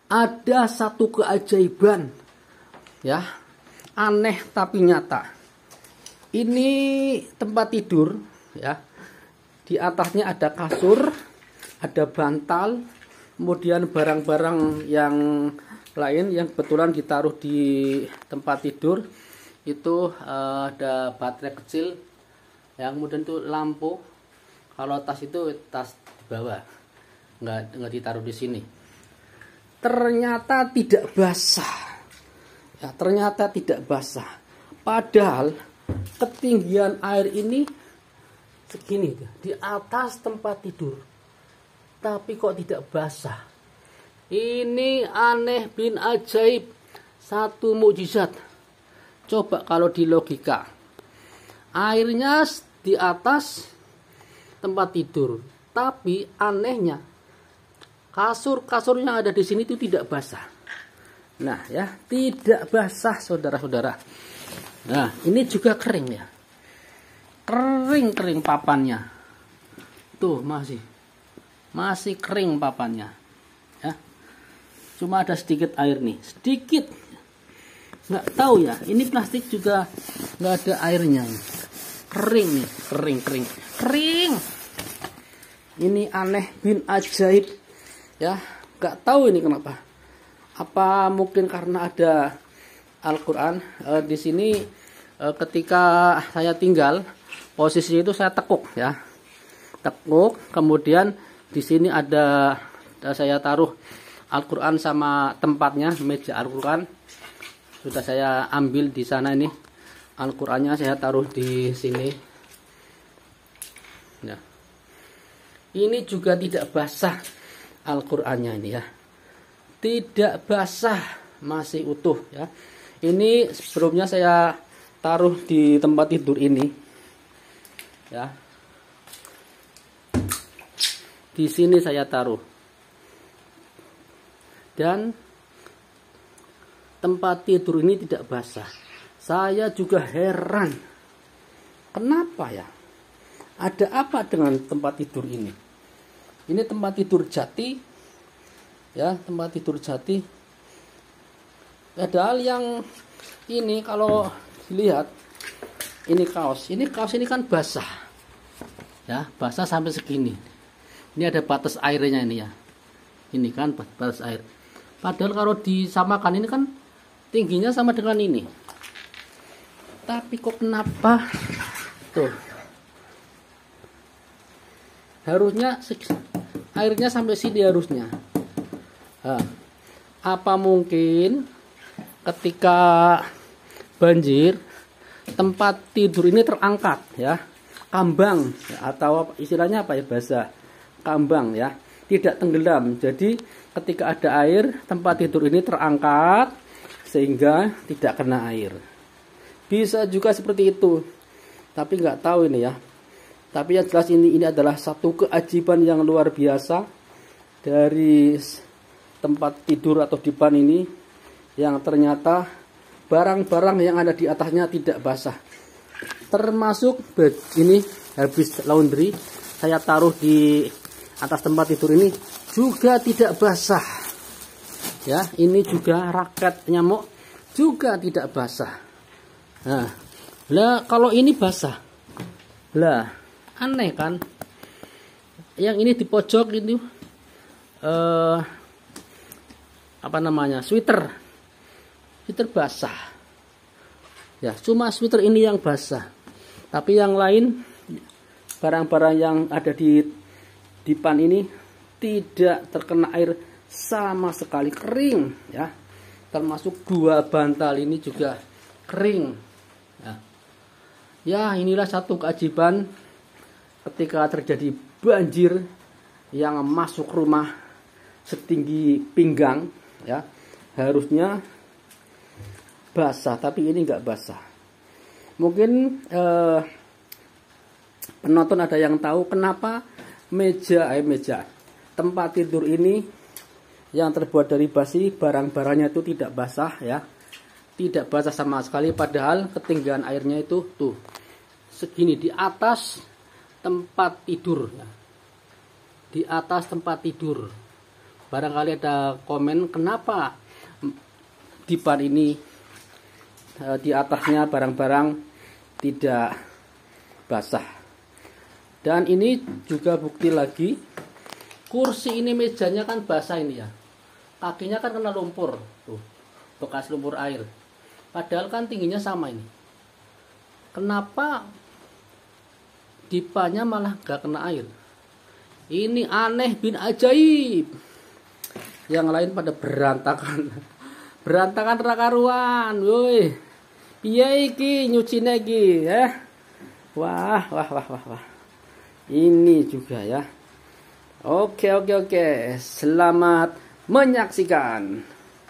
ada satu keajaiban, ya, aneh tapi nyata. Ini tempat tidur, ya. Di atasnya ada kasur, ada bantal, kemudian barang-barang yang lain yang kebetulan ditaruh di tempat tidur. Itu ada baterai kecil, yang kemudian itu lampu. Kalau tas itu tas di bawah, nggak ditaruh di sini. Ternyata tidak basah, ya, ternyata tidak basah. Padahal ketinggian air ini segini di atas tempat tidur, tapi kok tidak basah. Ini aneh bin ajaib, satu mukjizat. Coba kalau di logika, airnya di atas tempat tidur, tapi anehnya kasur-kasur yang ada di sini itu tidak basah. Nah, ya, tidak basah, saudara-saudara. Nah, ini juga kering, ya. Kering papannya. Tuh, masih kering papannya. Ya. Cuma ada sedikit air nih, sedikit. Nggak tahu ya, ini plastik juga nggak ada airnya. Kering nih, kering. Ini aneh bin ajaib, ya. Nggak tahu ini kenapa. Apa mungkin karena ada Al-Quran di sini. Ketika saya tinggal, posisi itu saya tekuk, ya, tekuk. Kemudian di sini ada saya taruh Al-Quran sama tempatnya, meja Al-Quran. Sudah saya ambil di sana ini. Al-Qurannya saya taruh di sini. Ya. Ini juga tidak basah Al-Qurannya ini, ya. Tidak basah, masih utuh, ya. Ini sebelumnya saya taruh di tempat tidur ini, ya. Di sini saya taruh. Dan tempat tidur ini tidak basah. Saya juga heran, kenapa ya? Ada apa dengan tempat tidur ini? Ini tempat tidur jati, ya, tempat tidur jati. Padahal yang ini kalau dilihat, ini kaos ini kan basah, ya, basah sampai segini. Ini ada batas airnya ini, ya. Ini kan batas air. Padahal kalau disamakan ini kan tingginya sama dengan ini. Tapi kok kenapa tuh harusnya airnya sampai sini harusnya. Nah, apa mungkin ketika banjir tempat tidur ini terangkat, ya, kambang, ya, atau istilahnya apa ya, bahasa kambang, ya, tidak tenggelam. Jadi ketika ada air, tempat tidur ini terangkat sehingga tidak kena air. Bisa juga seperti itu, tapi nggak tahu ini, ya. Tapi yang jelas ini adalah satu keajaiban yang luar biasa dari tempat tidur atau dipan ini, yang ternyata barang-barang yang ada di atasnya tidak basah. Termasuk ini habis laundry, saya taruh di atas tempat tidur ini juga tidak basah. Ya, ini juga raket nyamuk juga tidak basah. Nah, lah kalau ini basah, lah aneh kan? Yang ini di pojok ini apa namanya, sweater basah. Ya, cuma sweater ini yang basah. Tapi yang lain, barang-barang yang ada di dipan ini tidak terkena air sama sekali, kering, ya. Termasuk dua bantal ini juga kering. Ya, inilah satu keajaiban ketika terjadi banjir yang masuk rumah setinggi pinggang, ya. Harusnya basah, tapi ini enggak basah. Mungkin penonton ada yang tahu kenapa meja tempat tidur ini yang terbuat dari basi, barang-barangnya itu tidak basah, ya. Tidak basah sama sekali, padahal ketinggian airnya itu tuh segini di atas tempat tidur, ya. Di atas tempat tidur. barangkali ada komen kenapa dipan ini di atasnya barang-barang tidak basah. Dan ini juga bukti lagi, kursi ini mejanya kan basah ini ya, kakinya kan kena lumpur tuh, bekas lumpur air, padahal kan tingginya sama ini. Kenapa dipanya malah gak kena air? Ini aneh bin ajaib. Yang lain pada berantakan. Berantakan rakaruan, woi. Iya iki nyucine iki, ya. Wah. Ini juga ya. Oke. Selamat menyaksikan.